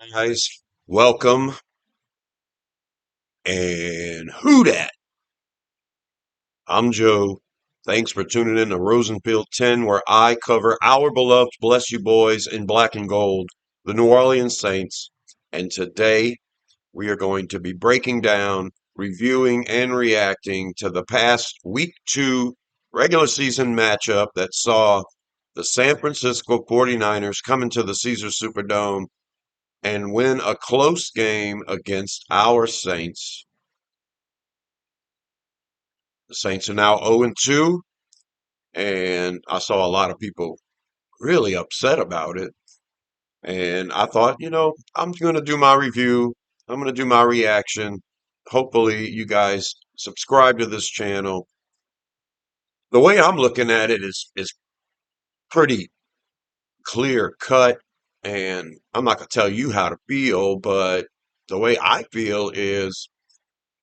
Guys, welcome and who dat? I'm Joe. Thanks for tuning in to Rosenfield 10, where I cover our beloved Bless You Boys in black and gold, the New Orleans Saints. And today we are going to be breaking down, reviewing, and reacting to the past week 2 regular season matchup that saw the San Francisco 49ers come into the Caesars Superdome and win a close game against our Saints. The Saints are now 0-2, and I saw a lot of people really upset about it. And I thought, I'm going to do my review. I'm going to do my reaction. Hopefully, you guys subscribe to this channel. The way I'm looking at it is pretty clear cut, and I'm not going to tell you how to feel, but the way I feel is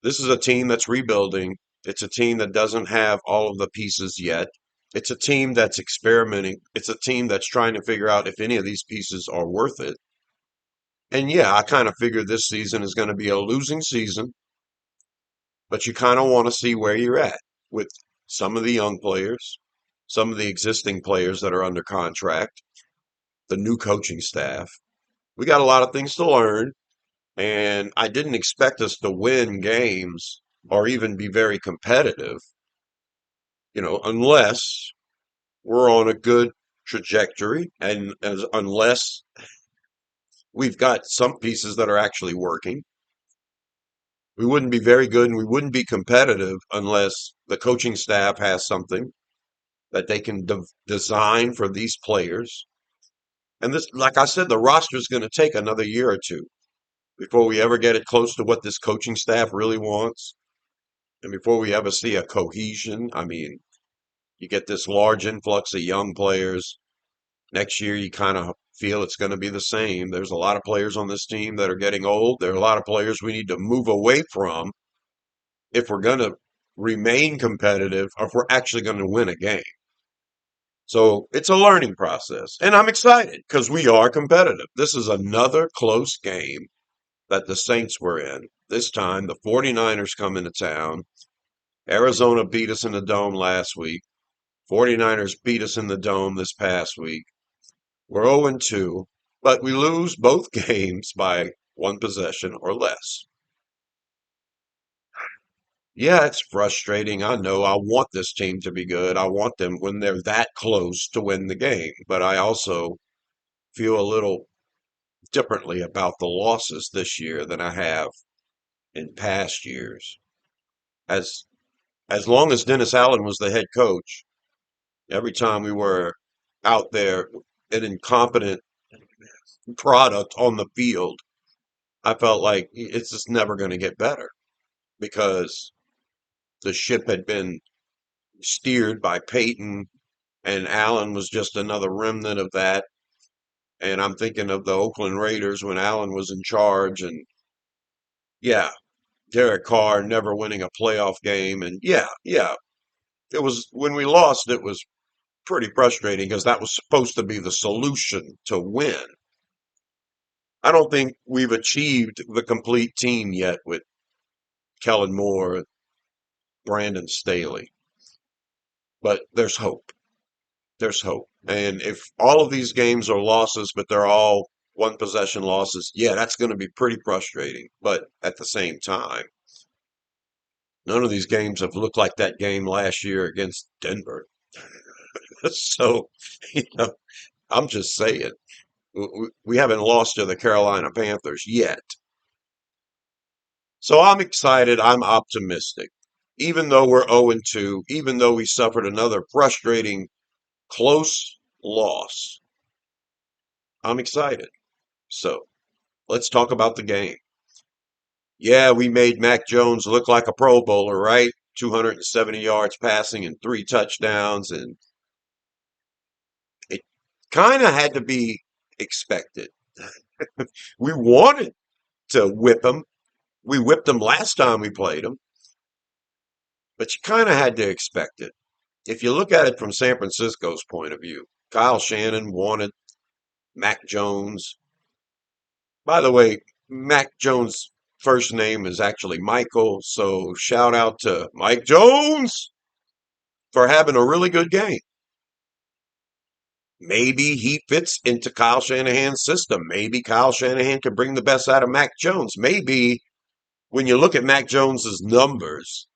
this is a team that's rebuilding. It's a team that doesn't have all of the pieces yet. It's a team that's experimenting. It's a team that's trying to figure out if any of these pieces are worth it. And yeah, I kind of figure this season is going to be a losing season, but you kind of want to see where you're at with some of the young players, some of the existing players that are under contract, the new coaching staff. We got a lot of things to learn, and I didn't expect us to win games or even be very competitive, unless we're on a good trajectory and unless we've got some pieces that are actually working. We wouldn't be very good and we wouldn't be competitive unless the coaching staff has something that they can design for these players. And this, like I said, the roster is going to take another year or two before we ever get it close to what this coaching staff really wants. And before we ever see a cohesion, I mean, you get this large influx of young players. Next year, you kind of feel it's going to be the same. There's a lot of players on this team that are getting old. There are a lot of players we need to move away from if we're going to remain competitive or if we're actually going to win a game. So it's a learning process. And I'm excited because we are competitive. This is another close game that the Saints were in. This time, the 49ers come into town. Arizona beat us in the dome last week. 49ers beat us in the dome this past week. We're 0-2, but we lose both games by one possession or less. Yeah, it's frustrating. I know. I want this team to be good. I want them when they're that close to win the game. But I also feel a little differently about the losses this year than I have in past years. As as long as Dennis Allen was the head coach, every time we were out there, an incompetent product on the field, I felt like it's just never going to get better because the ship had been steered by Peyton, and Allen was just another remnant of that. And I'm thinking of the Oakland Raiders when Allen was in charge, and yeah, Derek Carr never winning a playoff game, and yeah, it was when we lost, it was pretty frustrating because that was supposed to be the solution to win. I don't think we've achieved the complete team yet with Kellen Moore, Brandon Staley, but there's hope. There's hope. And if all of these games are losses, but they're all one possession losses, yeah, that's going to be pretty frustrating. But at the same time, none of these games have looked like that game last year against Denver. So, you know, I'm just saying, we haven't lost to the Carolina Panthers yet. So I'm excited. I'm optimistic. Even though we're 0-2, even though we suffered another frustrating, close loss, I'm excited. So let's talk about the game. Yeah, we made Mac Jones look like a Pro Bowler, right? 270 yards passing and 3 touchdowns. And it kind of had to be expected. We wanted to whip him. We whipped him last time we played him, but you kind of had to expect it. If you look at it from San Francisco's point of view, Kyle Shannon wanted Mac Jones. By the way, Mac Jones' first name is actually Michael, so shout out to Mike Jones for having a really good game. Maybe he fits into Kyle Shanahan's system. Maybe Kyle Shanahan can bring the best out of Mac Jones. Maybe when you look at Mac Jones's numbers,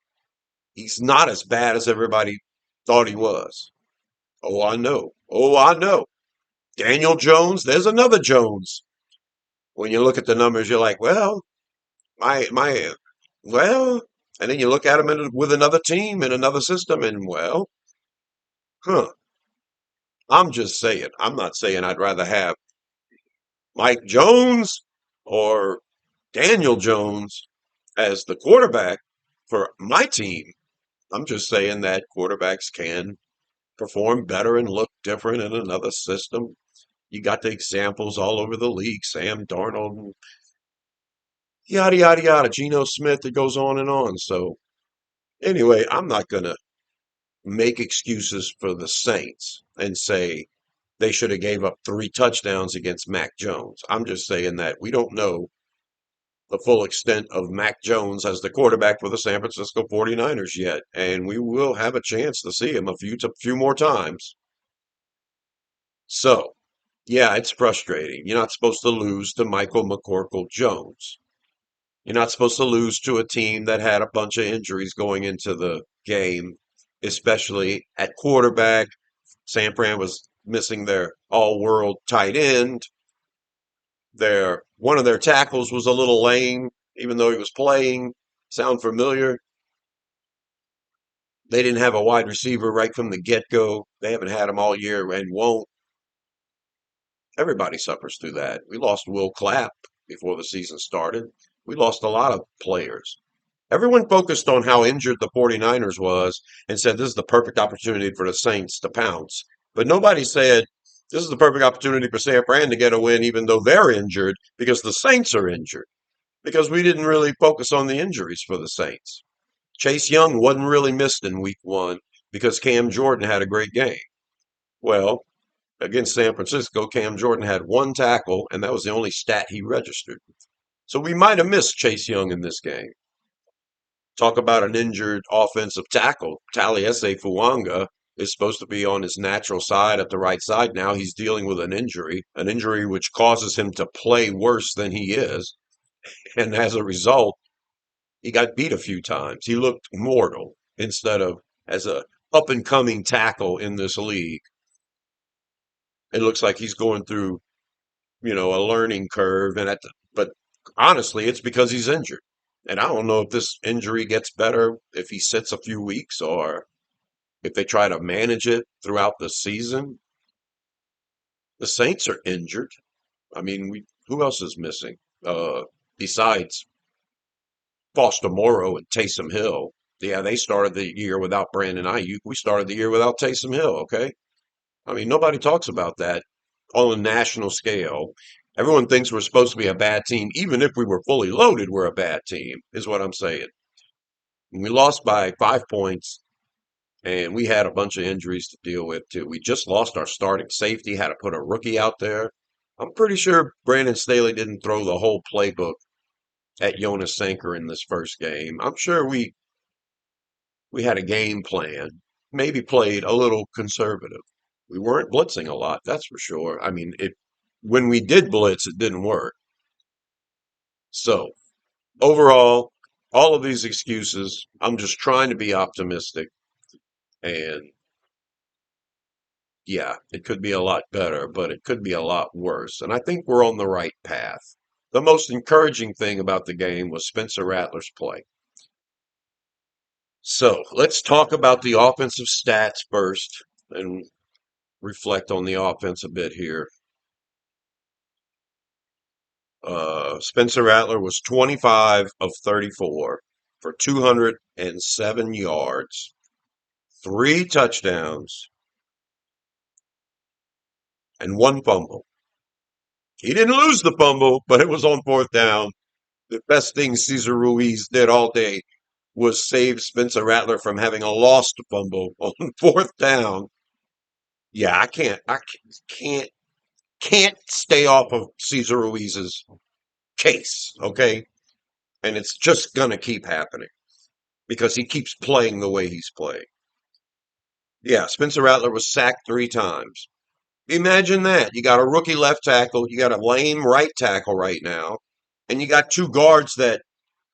he's not as bad as everybody thought he was. Oh, I know. Oh, I know. Daniel Jones, there's another Jones. When you look at the numbers, you're like, well, my, well, and then you look at him with another team and another system, and well, huh. I'm just saying. I'm not saying I'd rather have Mike Jones or Daniel Jones as the quarterback for my team. I'm just saying that quarterbacks can perform better and look different in another system. You got the examples all over the league, Sam Darnold, yada, yada, yada, Geno Smith, it goes on and on. So, anyway, I'm not going to make excuses for the Saints and say they should have gave up 3 touchdowns against Mac Jones. I'm just saying that we don't know the full extent of Mac Jones as the quarterback for the San Francisco 49ers yet, and we will have a chance to see him a few more times. So, yeah, it's frustrating. You're not supposed to lose to Michael McCorkle Jones. You're not supposed to lose to a team that had a bunch of injuries going into the game, especially at quarterback. San Fran was missing their all-world tight end. One of their tackles was a little lame, even though he was playing. Sound familiar? They didn't have a wide receiver right from the get-go. They haven't had him all year and won't. Everybody suffers through that. We lost Will Clapp before the season started. We lost a lot of players. Everyone focused on how injured the 49ers was and said this is the perfect opportunity for the Saints to pounce. But nobody said this is the perfect opportunity for San Fran to get a win even though they're injured because the Saints are injured. Because we didn't really focus on the injuries for the Saints. Chase Young wasn't really missed in week 1 because Cam Jordan had a great game. Well, against San Francisco, Cam Jordan had 1 tackle, and that was the only stat he registered. So we might have missed Chase Young in this game. Talk about an injured offensive tackle. Taliesin Fuanga is supposed to be on his natural side at the right side now. He's dealing with an injury which causes him to play worse than he is. And as a result, he got beat a few times. He looked mortal instead of as a up and coming tackle in this league. It looks like he's going through, a learning curve but honestly, it's because he's injured. And I don't know if this injury gets better if he sits a few weeks or if they try to manage it throughout the season. The Saints are injured. I mean, who else is missing? Besides Foster Moreau and Taysom Hill. Yeah, they started the year without Brandon Ayuk. We started the year without Taysom Hill, okay? I mean, nobody talks about that on a national scale. Everyone thinks we're supposed to be a bad team. Even if we were fully loaded, we're a bad team, is what I'm saying. We lost by 5 points, and we had a bunch of injuries to deal with, too. We just lost our starting safety, had to put a rookie out there. I'm pretty sure Brandon Staley didn't throw the whole playbook at Jonas Sanker in this first game. I'm sure we had a game plan, maybe played a little conservative. We weren't blitzing a lot, that's for sure. I mean, when we did blitz, it didn't work. So, overall, all of these excuses, I'm just trying to be optimistic. And yeah, it could be a lot better, but it could be a lot worse. And I think we're on the right path. The most encouraging thing about the game was Spencer Rattler's play. So let's talk about the offensive stats first and reflect on the offense a bit here. Spencer Rattler was 25 of 34 for 207 yards, 3 touchdowns, and 1 fumble. He didn't lose the fumble, but it was on 4th down. The best thing Cesar Ruiz did all day was save Spencer Rattler from having a lost fumble on 4th down. Yeah, I can't stay off of Cesar Ruiz's case, okay? And it's just going to keep happening because he keeps playing the way he's playing. Yeah, Spencer Rattler was sacked 3 times. Imagine that. You got a rookie left tackle, you got a lame right tackle right now, and you got 2 guards that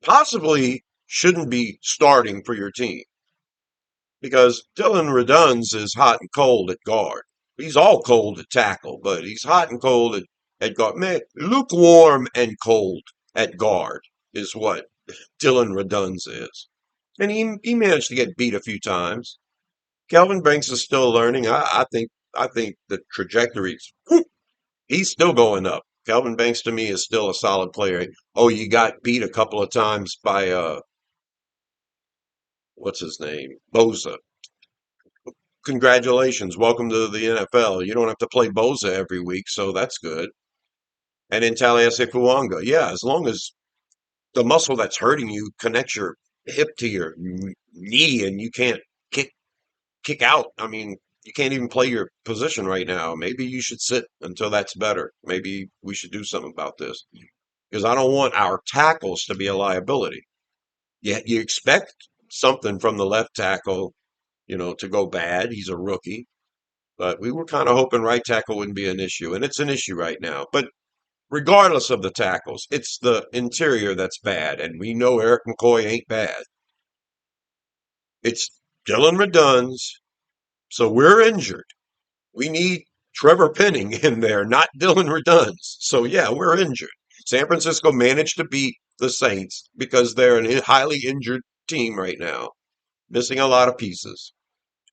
possibly shouldn't be starting for your team because Dylan Reduns is hot and cold at guard. He's all cold at tackle, but he's hot and cold at guard. Man, lukewarm and cold at guard is what Dylan Reduns is. And he managed to get beat a few times. Kelvin Banks is still learning. I think the trajectory's he's still going up. Kelvin Banks to me is still a solid player. Oh, you got beat a couple of times by what's his name? Boza. Congratulations. Welcome to the NFL. You don't have to play Boza every week, so that's good. And then Taliesin Fuanga. Yeah, as long as the muscle that's hurting you connects your hip to your knee and you can't kick kick out. I mean, you can't even play your position right now. Maybe you should sit until that's better. Maybe we should do something about this because I don't want our tackles to be a liability. You expect something from the left tackle, to go bad. He's a rookie, but we were kind of hoping right tackle wouldn't be an issue, and it's an issue right now. But regardless of the tackles, it's the interior that's bad, and we know Eric McCoy ain't bad. It's Dylan Reduns, so we're injured. We need Trevor Penning in there, not Dylan Reduns. So yeah, we're injured. San Francisco managed to beat the Saints because they're a highly injured team right now, missing a lot of pieces.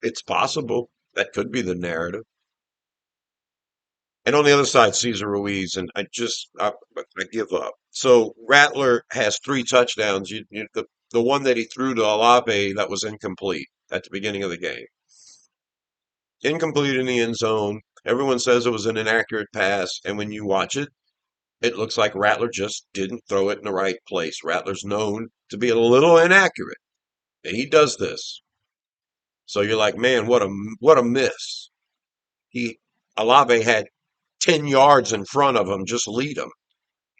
It's possible that could be the narrative. And on the other side, Cesar Ruiz, and I give up. So Rattler has 3 touchdowns. The one that he threw to Olave that was incomplete at the beginning of the game, incomplete in the end zone. Everyone says it was an inaccurate pass, and when you watch it, it looks like Rattler just didn't throw it in the right place. Rattler's known to be a little inaccurate, and he does this. So you're like, man, what a miss. He Olave had 10 yards in front of him, just lead him.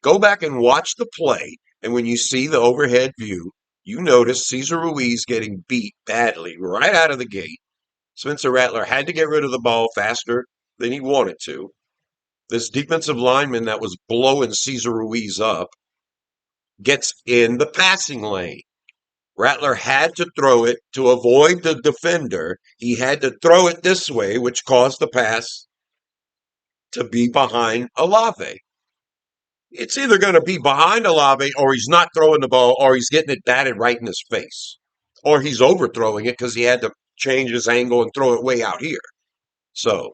Go back and watch the play, and when you see the overhead view, you notice Cesar Ruiz getting beat badly right out of the gate. Spencer Rattler had to get rid of the ball faster than he wanted to. This defensive lineman that was blowing Cesar Ruiz up gets in the passing lane. Rattler had to throw it to avoid the defender. He had to throw it this way, which caused the pass to be behind Olave. It's either going to be behind Olave or he's not throwing the ball or he's getting it batted right in his face. Or he's overthrowing it because he had to change his angle and throw it way out here. So,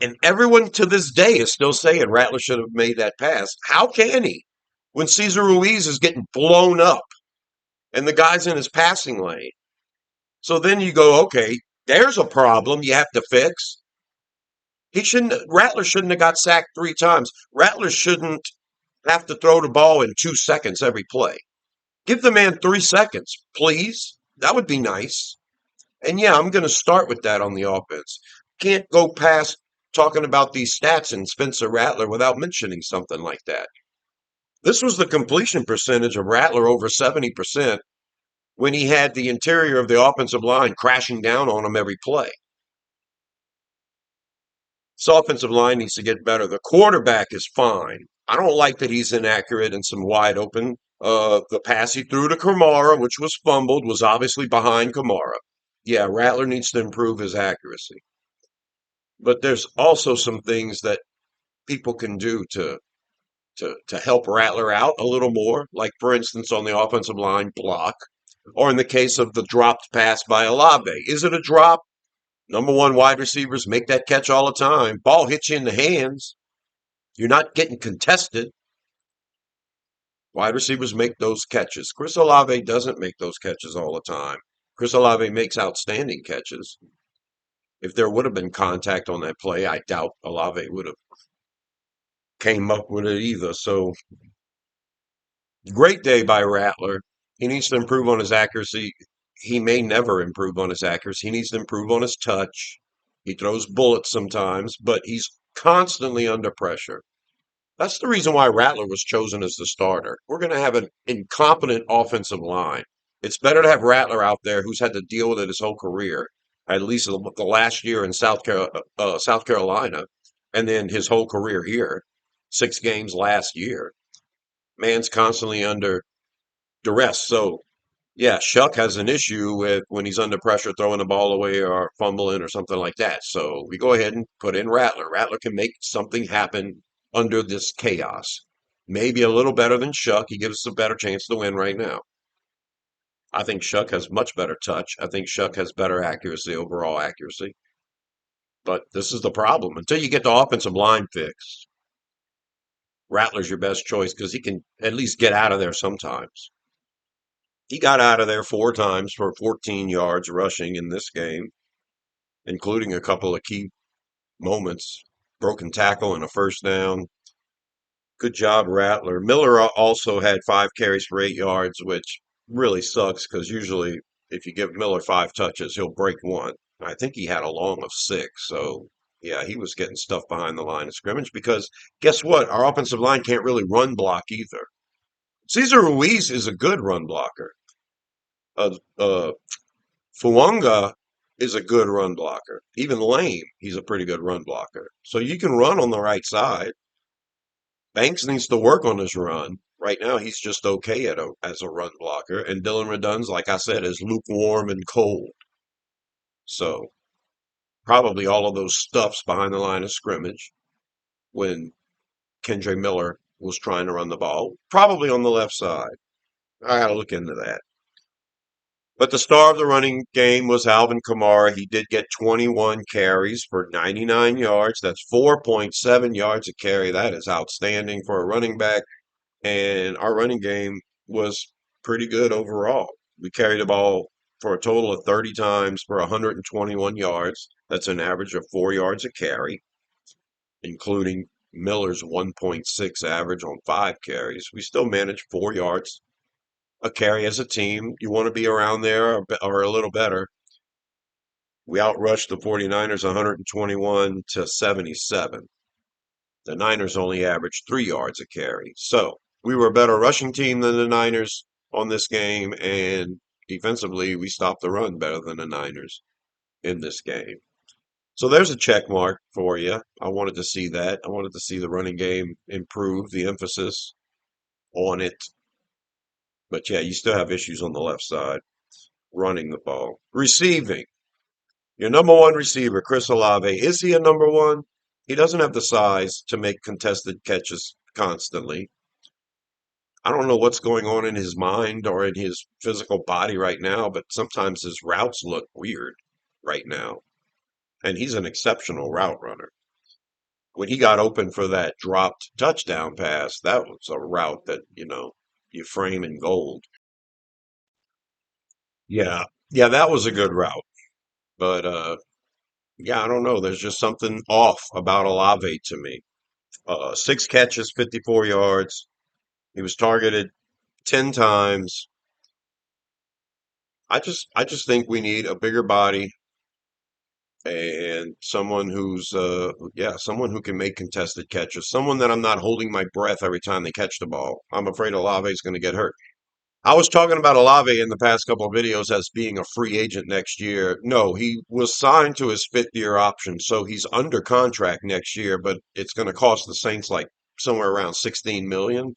and everyone to this day is still saying Rattler should have made that pass. How can he? When Cesar Ruiz is getting blown up and the guy's in his passing lane. So then you go, okay, there's a problem you have to fix. Rattler shouldn't have got sacked 3 times. Rattler shouldn't have to throw the ball in 2 seconds every play. Give the man 3 seconds, please. That would be nice. And yeah, I'm going to start with that on the offense. Can't go past talking about these stats in Spencer Rattler without mentioning something like that. This was the completion percentage of Rattler over 70% when he had the interior of the offensive line crashing down on him every play. This offensive line needs to get better. The quarterback is fine. I don't like that he's inaccurate and some wide open. The pass he threw to Kamara, which was fumbled, was obviously behind Kamara. Yeah, Rattler needs to improve his accuracy. But there's also some things that people can do to help Rattler out a little more. Like, for instance, on the offensive line, block. Or in the case of the dropped pass by Olave. Is it a drop? Number one wide receivers make that catch all the time. Ball hits you in the hands. You're not getting contested. Wide receivers make those catches. Chris Olave doesn't make those catches all the time. Chris Olave makes outstanding catches. If there would have been contact on that play, I doubt Olave would have came up with it either. So great day by Rattler. He needs to improve on his accuracy. He may never improve on his accuracy. He needs to improve on his touch. He throws bullets sometimes, but he's constantly under pressure. That's the reason why Rattler was chosen as the starter. We're going to have an incompetent offensive line. It's better to have Rattler out there who's had to deal with it his whole career, at least the last year in South Carolina, and then his whole career here, 6 games last year. Man's constantly under duress. So, yeah, Shuck has an issue with when he's under pressure throwing the ball away or fumbling or something like that. So we go ahead and put in Rattler. Rattler can make something happen under this chaos. Maybe a little better than Shuck. He gives us a better chance to win right now. I think Shuck has much better touch. I think Shuck has better accuracy, overall accuracy. But this is the problem. Until you get the offensive line fixed, Rattler's your best choice because he can at least get out of there sometimes. He got out of there 4 times for 14 yards rushing in this game, including a couple of key moments, broken tackle and a first down. Good job, Rattler. Miller also had 5 carries for 8 yards, which really sucks because usually if you give Miller 5 touches, he'll break one. I think he had a long of 6. So, yeah, he was getting stuff behind the line of scrimmage because guess what? Our offensive line can't really run block either. Cesar Ruiz is a good run blocker. Uh, Fuanga is a good run blocker. Even Lane, he's a pretty good run blocker. So you can run on the right side. Banks needs to work on his run. Right now, he's just okay as a run blocker. And Dylan Redun's, like I said, is lukewarm and cold. So probably all of those stuffs behind the line of scrimmage when Kendre Miller was trying to run the ball, probably on the left side. I got to look into that. But the star of the running game was Alvin Kamara. He did get 21 carries for 99 yards. That's 4.7 yards a carry. That is outstanding for a running back. And our running game was pretty good overall. We carried the ball for a total of 30 times for 121 yards. That's an average of 4 yards a carry, including Miller's 1.6 average on 5 carries. We still managed 4 yards a carry as a team. You want to be around there or a little better. We outrushed the 49ers 121 to 77. The Niners only averaged 3 yards a carry. So we were a better rushing team than the Niners on this game, and defensively, we stopped the run better than the Niners in this game. So there's a check mark for you. I wanted to see that. I wanted to see the running game improve, the emphasis on it. But yeah, you still have issues on the left side running the ball. Receiving. Your number one receiver, Chris Olave, is he a number one? He doesn't have the size to make contested catches constantly. I don't know what's going on in his mind or in his physical body right now, but sometimes his routes look weird right now. And he's an exceptional route runner. When he got open for that dropped touchdown pass, that was a route that, you frame in gold. Yeah. Yeah, that was a good route. But yeah, I don't know. There's just something off about Olave to me. 6 catches, 54 yards. He was targeted 10 times. I just think we need a bigger body and someone who's someone who can make contested catches. Someone that I'm not holding my breath every time they catch the ball. I'm afraid Olave is going to get hurt. I was talking about Olave in the past couple of videos as being a free agent next year. No, he was signed to his 5th-year option, so he's under contract next year, but it's going to cost the Saints like somewhere around 16 million.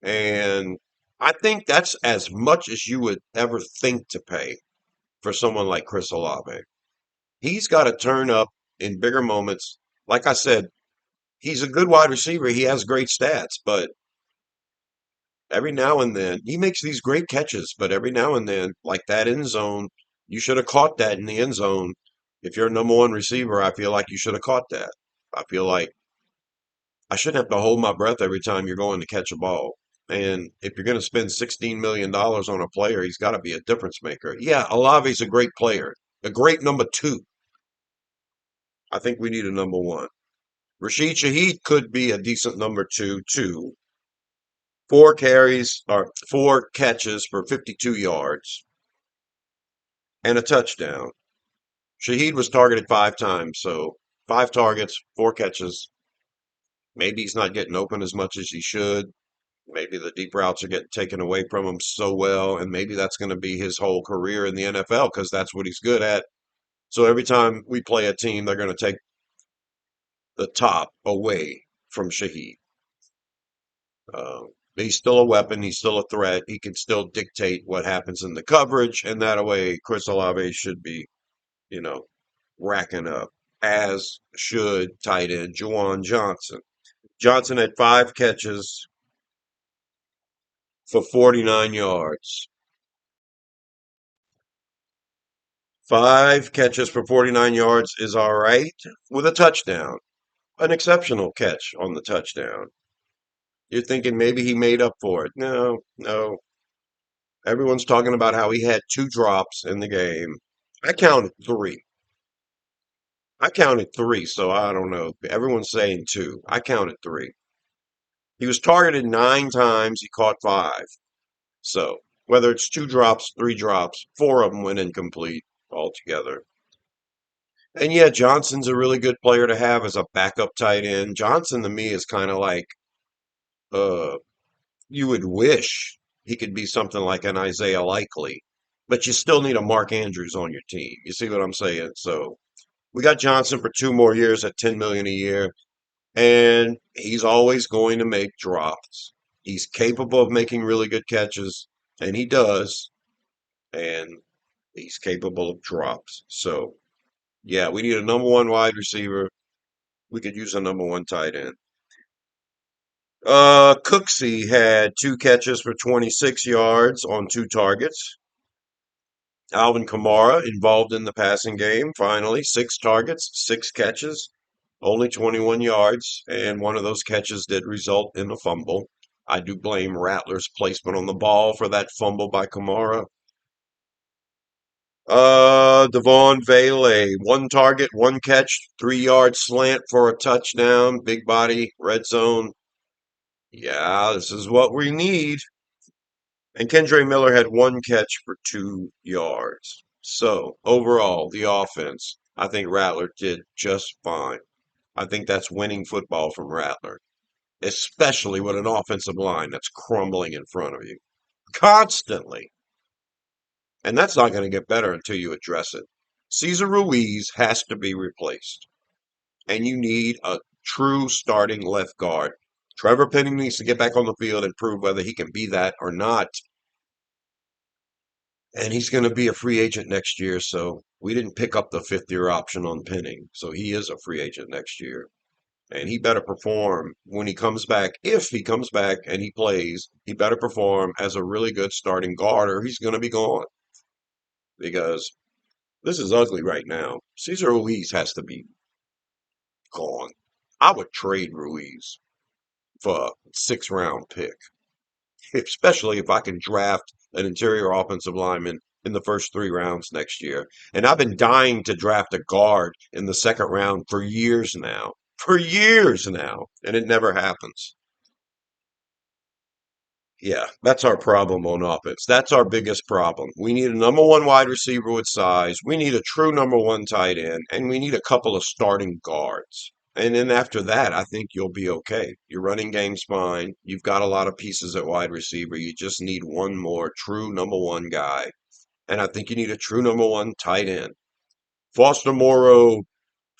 And I think that's as much as you would ever think to pay for someone like Chris Olave. He's got to turn up in bigger moments. Like I said, he's a good wide receiver. He has great stats, but every now and then he makes these great catches, but every now and then, like that end zone, you should have caught that in the end zone. If you're a number one receiver, I feel like you should have caught that. I feel like I shouldn't have to hold my breath every time you're going to catch a ball. And if you're going to spend $16 million on a player, he's got to be a difference maker. Yeah, Olave's a great player, a great number two. I think we need a number one. Rashid Shaheed could be a decent number two, too. 4 catches for 52 yards and a touchdown. Shaheed was targeted 5 times, so 5 targets, 4 catches, Maybe he's not getting open as much as he should. Maybe the deep routes are getting taken away from him so well, and maybe that's going to be his whole career in the NFL because that's what he's good at. So every time we play a team, they're going to take the top away from Shaheed. He's still a weapon. He's still a threat. He can still dictate what happens in the coverage, and that way, Chris Olave should be, you know, racking up, as should tight end Juwan Johnson. Johnson had 5 catches for 49 yards. 5 catches for 49 yards is all right with a touchdown. An exceptional catch on the touchdown. You're thinking maybe he made up for it. No, no. Everyone's talking about how he had 2 drops in the game. I counted 3. I counted 3, so I don't know. Everyone's saying 2. I counted 3. He was targeted 9 times. He caught 5. So whether it's 2 drops, 3 drops, 4 of them went incomplete altogether. And yeah, Johnson's a really good player to have as a backup tight end. Johnson to me is kind of like uh you would wish he could be something like an Isaiah Likely, but you still need a Mark Andrews on your team. You see what I'm saying? So we got Johnson for 2 more years at 10 million a year, and he's always going to make drops. He's capable of making really good catches, and he does, and he's capable of drops. So yeah, we need a number one wide receiver. We could use a number one tight end. Cooksey had 2 catches for 26 yards on 2 targets. Alvin Kamara involved in the passing game, finally. 6 targets, 6 catches, only 21 yards, and one of those catches did result in a fumble. I do blame Rattler's placement on the ball for that fumble by Kamara. Devon Vele, 1 target, 1 catch, 3 yard slant for a touchdown, big body, red zone. Yeah, this is what we need. And Kendre Miller had 1 catch for 2 yards. So overall, the offense, I think Rattler did just fine. I think that's winning football from Rattler, especially with an offensive line that's crumbling in front of you constantly. And that's not going to get better until you address it. Cesar Ruiz has to be replaced, and you need a true starting left guard. Trevor Penning needs to get back on the field and prove whether he can be that or not. And he's going to be a free agent next year, so we didn't pick up the 5th-year option on Penning. So he is a free agent next year. And he better perform when he comes back. If he comes back and he plays, he better perform as a really good starting guard or he's going to be gone. Because this is ugly right now. Cesar Ruiz has to be gone. I would trade Ruiz for a 6th-round pick, especially if I can draft an interior offensive lineman in the first 3 rounds next year. And I've been dying to draft a guard in the 2nd round for years now. For years now. And it never happens. Yeah, that's our problem on offense. That's our biggest problem. We need a number one wide receiver with size. We need a true number one tight end. And we need a couple of starting guards. And then after that, I think you'll be okay. Your running game's fine. You've got a lot of pieces at wide receiver. You just need one more true number one guy. And I think you need a true number one tight end. Foster Moreau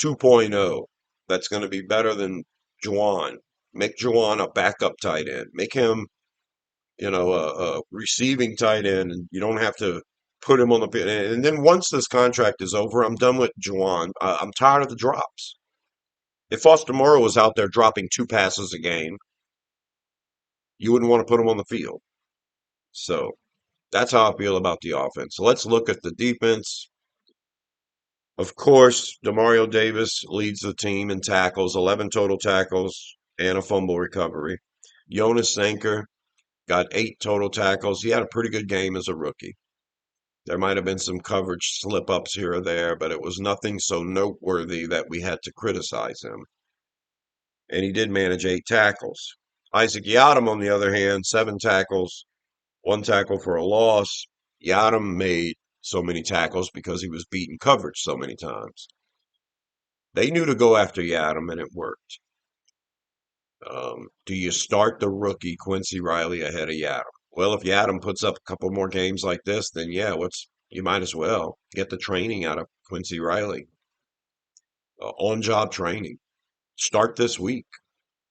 2.0. That's going to be better than Juwan. Make Juwan a backup tight end. Make him, a receiving tight end, and you don't have to put him on the pit. And then once this contract is over, I'm done with Juwan. I'm tired of the drops. If Foster Moreau was out there dropping 2 passes a game, you wouldn't want to put him on the field. So that's how I feel about the offense. So let's look at the defense. Of course, Demario Davis leads the team in tackles, 11 total tackles and a fumble recovery. Jonas Sanker got 8 total tackles. He had a pretty good game as a rookie. There might have been some coverage slip ups here or there, but it was nothing so noteworthy that we had to criticize him. And he did manage 8 tackles. Isaac Yiadom, on the other hand, 7 tackles, 1 tackle for a loss. Yiadom made so many tackles because he was beating coverage so many times. They knew to go after Yiadom, and it worked. Do you start the rookie Quincy Riley ahead of Yadam? Well, if Yadam puts up a couple more games like this, then yeah, what's you might as well get the training out of Quincy Riley, on-job training. Start this week.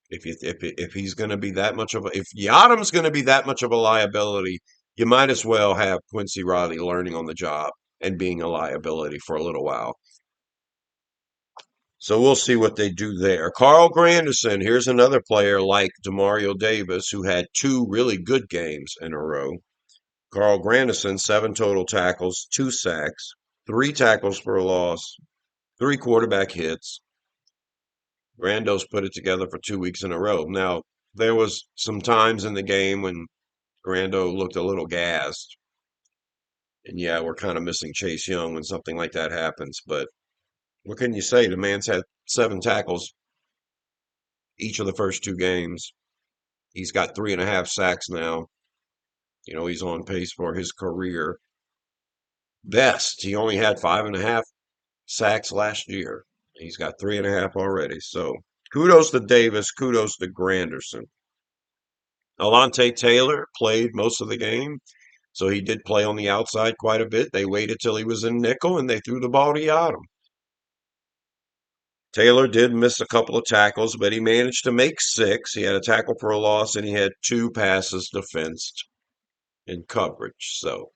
If he's going to be that much of a if Yadam's going to be that much of a liability, you might as well have Quincy Riley learning on the job and being a liability for a little while. So we'll see what they do there. Carl Granderson, here's another player like Demario Davis who had two really good games in a row. Carl Granderson, 7 total tackles, 2 sacks, 3 tackles for a loss, 3 quarterback hits. Randos put it together for 2 weeks in a row. Now, there was some times in the game when Grando looked a little gassed. And yeah, we're kind of missing Chase Young when something like that happens. But what can you say? The man's had 7 tackles each of the first 2 games. He's got 3.5 sacks now. He's on pace for his career best. He only had 5.5 sacks last year. He's got 3.5 already. So kudos to Davis. Kudos to Granderson. Alontae Taylor played most of the game, so he did play on the outside quite a bit. They waited till he was in nickel and they threw the ball to Yadam. Taylor did miss a couple of tackles, but he managed to make 6. He had a tackle for a loss and he had 2 passes defensed in coverage. So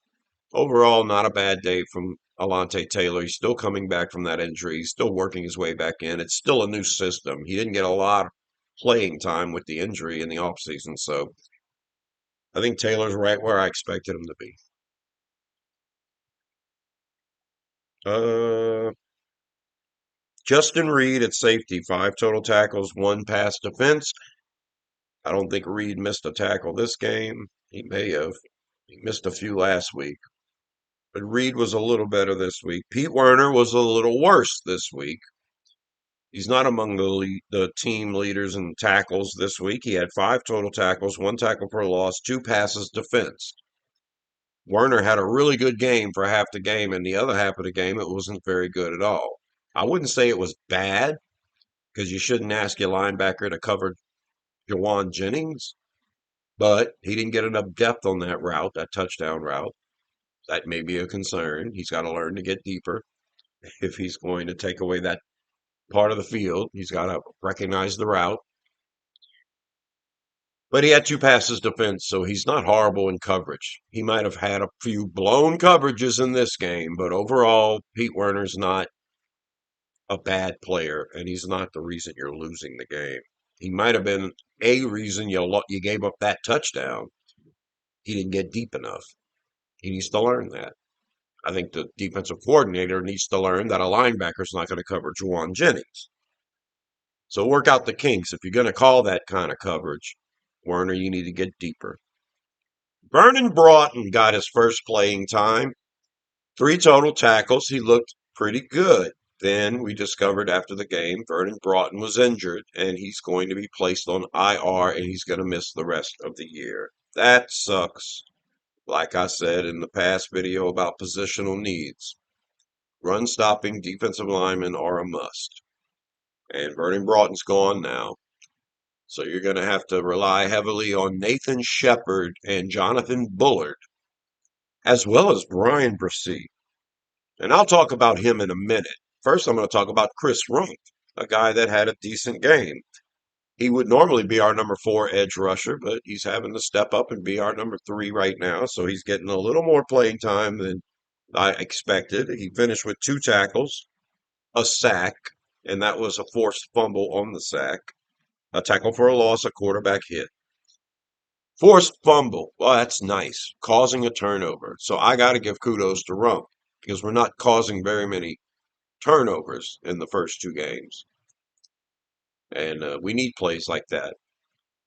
overall, not a bad day from Alontae Taylor. He's still coming back from that injury. He's still working his way back in. It's still a new system. He didn't get a lot of playing time with the injury in the offseason, so I think Taylor's right where I expected him to be. Uh, Justin Reed at safety, 5 total tackles, 1 pass defense. I don't think Reed missed a tackle this game. He may have. He missed a few last week. But Reed was a little better this week. Pete Werner was a little worse this week. He's not among the team leaders in tackles this week. He had 5 total tackles, 1 tackle for a loss, 2 passes defense. Werner had a really good game for half the game, and the other half of the game, it wasn't very good at all. I wouldn't say it was bad, because you shouldn't ask your linebacker to cover Jawan Jennings, but he didn't get enough depth on that route, that touchdown route. That may be a concern. He's got to learn to get deeper if he's going to take away that part of the field. He's got to recognize the route. But he had 2 passes defense, so he's not horrible in coverage. He might have had a few blown coverages in this game, but overall, Pete Werner's not a bad player, and he's not the reason you're losing the game. He might have been a reason you gave up that touchdown. He didn't get deep enough. He needs to learn that. I think the defensive coordinator needs to learn that a linebacker's not going to cover Juwan Jennings. So work out the kinks. If you're going to call that kind of coverage, Werner, you need to get deeper. Vernon Broughton got his first playing time. 3 total tackles. He looked pretty good. Then we discovered after the game Vernon Broughton was injured and he's going to be placed on IR and he's going to miss the rest of the year. That sucks. Like I said in the past video about positional needs, run stopping defensive linemen are a must. And Vernon Broughton's gone now. So you're going to have to rely heavily on Nathan Shepard and Jonathan Bullard, as well as Brian Bresee. And I'll talk about him in a minute. First, I'm going to talk about Chris Rumph, a guy that had a decent game. He would normally be our number 4 edge rusher, but he's having to step up and be our number 3 right now. So he's getting a little more playing time than I expected. He finished with 2 tackles, a sack, and that was a forced fumble on the sack, a tackle for a loss, a quarterback hit. Forced fumble. Well, that's nice. Causing a turnover. So I got to give kudos to Rumph because we're not causing very many turnovers in the first 2 games. And we need plays like that.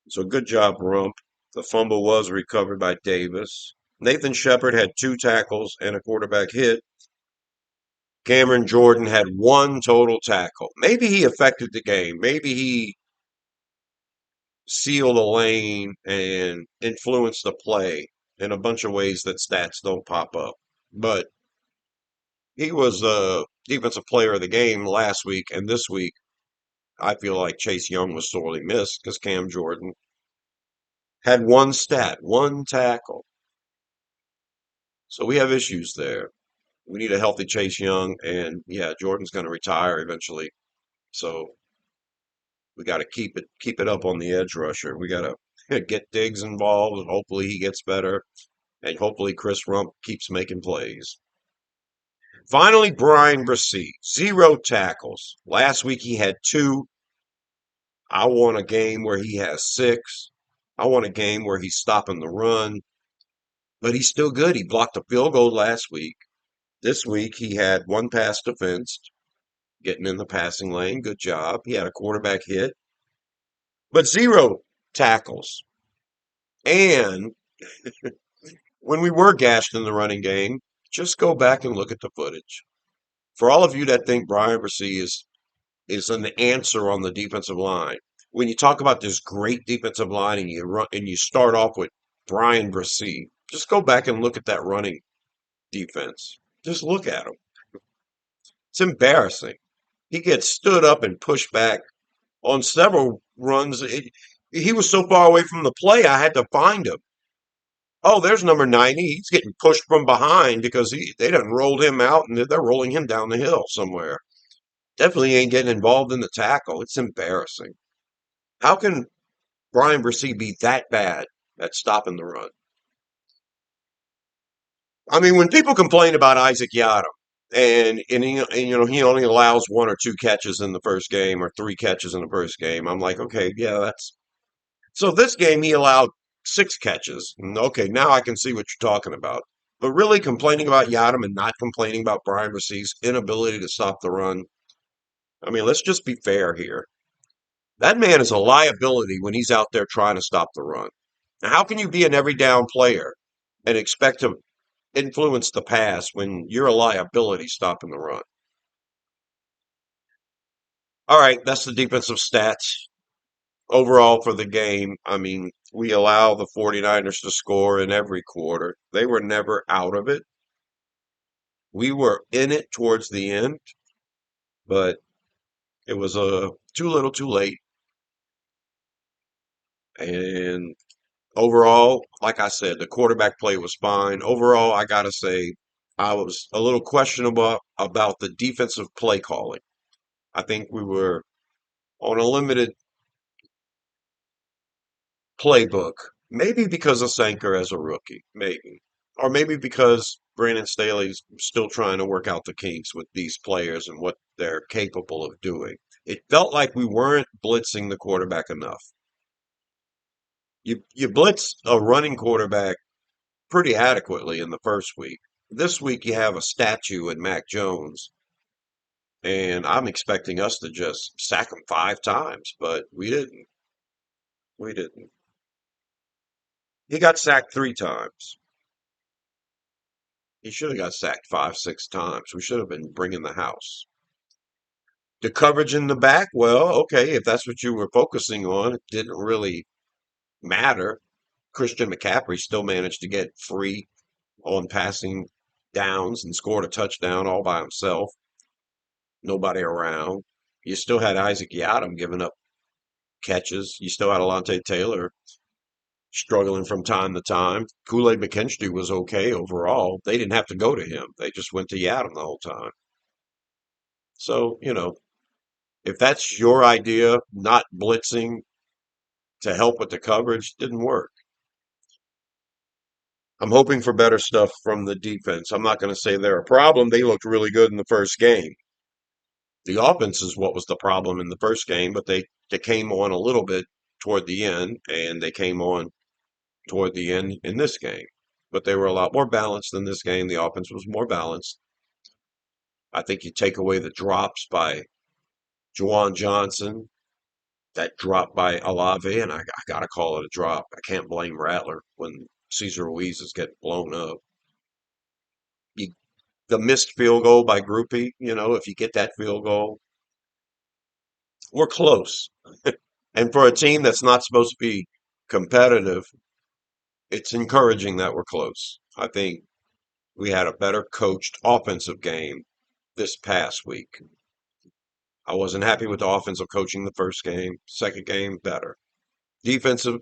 So good job, Rumph. The fumble was recovered by Davis. Nathan Shepard had 2 tackles and a quarterback hit. Cameron Jordan had 1 total tackle. Maybe he affected the game. Maybe he sealed a lane and influenced the play in a bunch of ways that stats don't pop up. But he was a defensive player of the game last week, and this week I feel like Chase Young was sorely missed because Cam Jordan had one stat, one tackle. So we have issues there. We need a healthy Chase Young, and yeah, Jordan's going to retire eventually. So we got to keep it up on the edge rusher. We got to get Diggs involved, and hopefully he gets better, and hopefully Chris Rump keeps making plays. Finally, Brian Bresee, 0 tackles. Last week he had 2. I want a game where he has 6. I want a game where he's stopping the run, but he's still good. He blocked a field goal last week. This week he had 1 pass defensed, getting in the passing lane. Good job. He had a quarterback hit, but 0 tackles. And when we were gashed in the running game, just go back and look at the footage. For all of you that think Brian Bresee is an answer on the defensive line, when you talk about this great defensive line and you start off with Brian Bresee, just go back and look at that running defense. Just look at him. It's embarrassing. He gets stood up and pushed back on several runs. He was so far away from the play, I had to find him. Oh, there's number 90. He's getting pushed from behind because they done rolled him out and they're rolling him down the hill somewhere. Definitely ain't getting involved in the tackle. It's embarrassing. How can Brian Bresee be that bad at stopping the run? I mean, when people complain about Isaac Yiadom and he only allows 1 or 2 catches in the first game or 3 catches in the first game, I'm like, okay, yeah, that's so. This game he allowed 6 catches. Okay, now I can see what you're talking about. But really complaining about Yiadom and not complaining about Brian Bresee's inability to stop the run. I mean, let's just be fair here. That man is a liability when he's out there trying to stop the run. Now, how can you be an every down player and expect to influence the pass when you're a liability stopping the run? All right, that's the defensive stats overall for the game. I mean, we allow the 49ers to score in every quarter. They were never out of it. We were in it towards the end, but it was too little too late. And overall, like I said, the quarterback play was fine. Overall, I got to say, I was a little questionable about the defensive play calling. I think we were on a limited playbook, maybe because of Sanker as a rookie, maybe. Or maybe because Brandon Staley's still trying to work out the kinks with these players and what they're capable of doing. It felt like we weren't blitzing the quarterback enough. You blitz a running quarterback pretty adequately in the first week. This week you have a statue in Mac Jones, and I'm expecting us to just sack him 5 times, but we didn't. We didn't. He got sacked 3 times. He should have got sacked 5, 6 times. We should have been bringing the house. The coverage in the back, well, okay, if that's what you were focusing on, it didn't really matter. Christian McCaffrey still managed to get free on passing downs and scored a touchdown all by himself. Nobody around. You still had Isaac Yiadom giving up catches. You still had Alontae Taylor struggling from time to time. Kool-Aid McKinstry was okay overall. They didn't have to go to him. They just went to Yiadom the whole time. So, if that's your idea, not blitzing to help with the coverage, didn't work. I'm hoping for better stuff from the defense. I'm not going to say they're a problem. They looked really good in the first game. The offense is what was the problem in the first game, but they came on a little bit toward the end, and they came on toward the end in this game. But they were a lot more balanced than this game. The offense was more balanced. I think you take away the drops by Juwan Johnson, that drop by Olave, and I got to call it a drop. I can't blame Rattler when Cesar Ruiz is getting blown up. You, the missed field goal by Groupie, if you get that field goal, we're close. And for a team that's not supposed to be competitive, it's encouraging that we're close. I think we had a better coached offensive game this past week. I wasn't happy with the offensive coaching the first game. Second game, better. Defensive,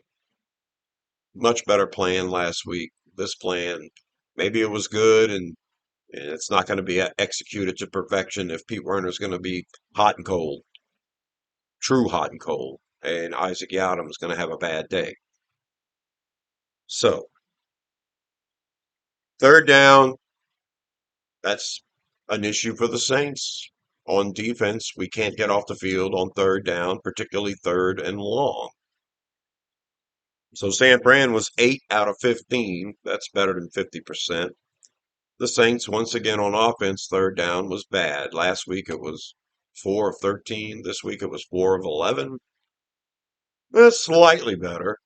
much better plan last week. This plan, maybe it was good, and it's not going to be executed to perfection if Pete Werner's going to be hot and cold, true hot and cold, and Isaac Yiadom's going to have a bad day. So, third down, that's an issue for the Saints. On defense, we can't get off the field on third down, particularly third and long. So San Fran was 8 out of 15. That's better than 50%. The Saints, once again on offense, third down was bad. Last week it was 4 of 13. This week it was 4 of 11. That's slightly better.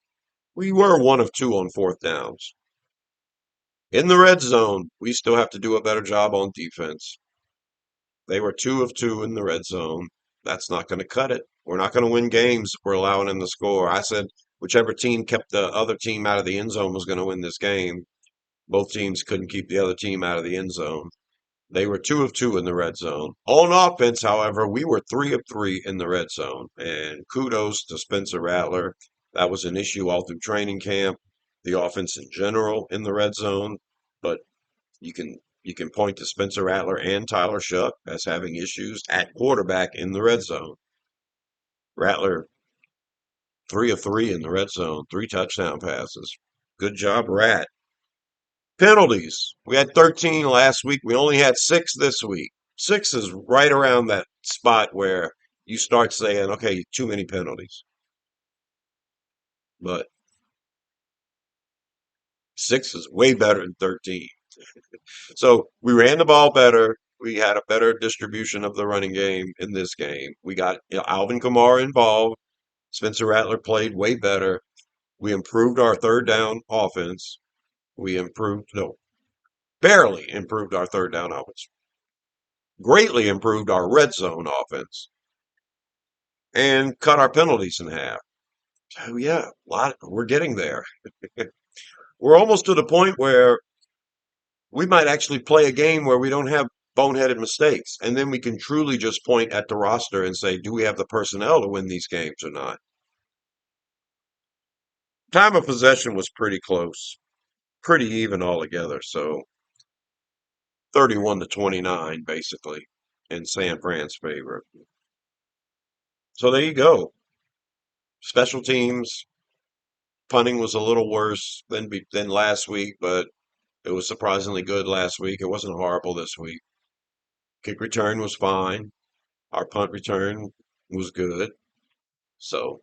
We were 1 of 2 on fourth downs. In the red zone, we still have to do a better job on defense. They were 2 of 2 in the red zone. That's not going to cut it. We're not going to win games if we're allowing them to score. I said whichever team kept the other team out of the end zone was going to win this game. Both teams couldn't keep the other team out of the end zone. They were 2 of 2 in the red zone. On offense, however, we were 3 of 3 in the red zone. And kudos to Spencer Rattler. That was an issue all through training camp, the offense in general in the red zone. But you can point to Spencer Rattler and Tyler Shuck as having issues at quarterback in the red zone. Rattler 3 of 3 in the red zone, 3 touchdown passes. Good job, Rat. Penalties. We had 13 last week. We only had 6 this week. 6 is right around that spot where you start saying, okay, too many penalties. But 6 is way better than 13. So we ran the ball better. We had a better distribution of the running game in this game. We got Alvin Kamara involved. Spencer Rattler played way better. We improved our third down offense. We improved, no, barely improved our third down offense. Greatly improved our red zone offense and cut our penalties in half. So yeah, we're getting there. We're almost to the point where we might actually play a game where we don't have boneheaded mistakes. And then we can truly just point at the roster and say, do we have the personnel to win these games or not? Time of possession was pretty close, pretty even altogether. So 31 to 29, basically, in San Fran's favor. So there you go. Special teams, punting was a little worse than last week, but it was surprisingly good last week. It wasn't horrible this week. Kick return was fine. Our punt return was good. So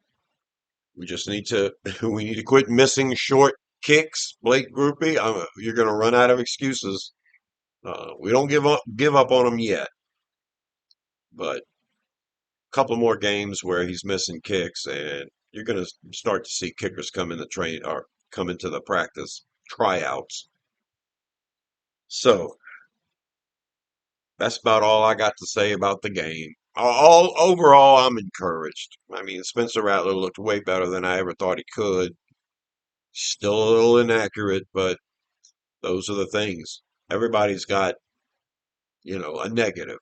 we just need to we need to quit missing short kicks, Blake Groupie. You're going to run out of excuses. We don't give up on him yet, but a couple more games where he's missing kicks, and you're going to start to see kickers come in the train or come into the practice tryouts. So that's about all I got to say about the game. All overall, I'm encouraged. I mean, Spencer Rattler looked way better than I ever thought he could. Still a little inaccurate, but those are the things. Everybody's got, a negative.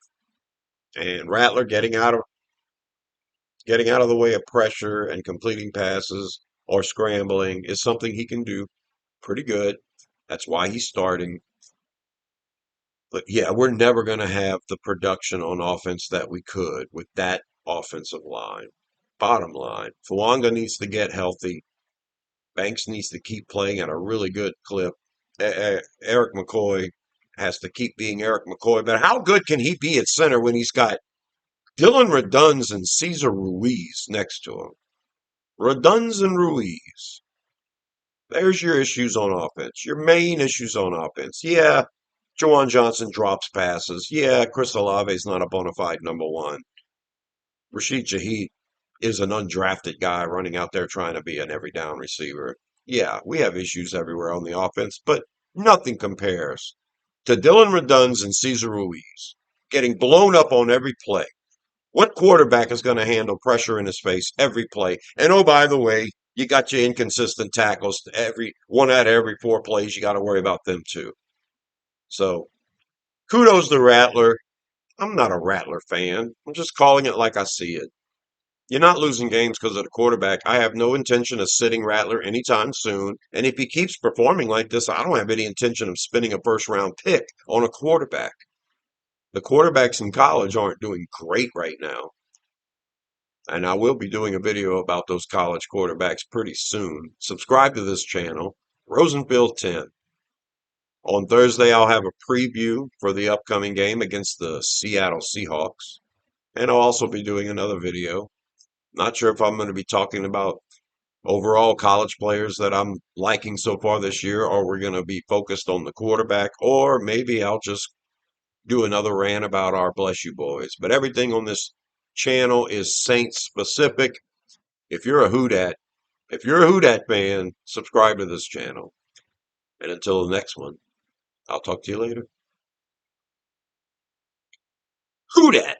And Rattler getting out of the way of pressure and completing passes or scrambling is something he can do pretty good. That's why he's starting. But yeah, we're never going to have the production on offense that we could with that offensive line. Bottom line, Fuanga needs to get healthy. Banks needs to keep playing at a really good clip. Eric McCoy has to keep being Eric McCoy. But how good can he be at center when he's got Dylan Reduns and Cesar Ruiz next to him? Reduns and Ruiz. There's your issues on offense. Your main issues on offense. Yeah, Juwan Johnson drops passes. Yeah, Chris Olave's not a bona fide number one. Rashid Shaheed is an undrafted guy running out there trying to be an every down receiver. Yeah, we have issues everywhere on the offense, but nothing compares to Dylan Reduns and Cesar Ruiz getting blown up on every play. What quarterback is going to handle pressure in his face every play? And oh, by the way, you got your inconsistent tackles. Every one out of every 4 plays, you got to worry about them too. So kudos to Rattler. I'm not a Rattler fan. I'm just calling it like I see it. You're not losing games because of the quarterback. I have no intention of sitting Rattler anytime soon. And if he keeps performing like this, I don't have any intention of spending a first round pick on a quarterback. The quarterbacks in college aren't doing great right now. And I will be doing a video about those college quarterbacks pretty soon. Subscribe to this channel, Rosenfield 10. On Thursday, I'll have a preview for the upcoming game against the Seattle Seahawks. And I'll also be doing another video. Not sure if I'm going to be talking about overall college players that I'm liking so far this year, or we're going to be focused on the quarterback, or maybe I'll just do another rant about our Bless You Boys. But everything on this channel is Saints specific. If you're a Houdat, if you're a Houdat fan, subscribe to this channel. And until the next one, I'll talk to you later. Houdat!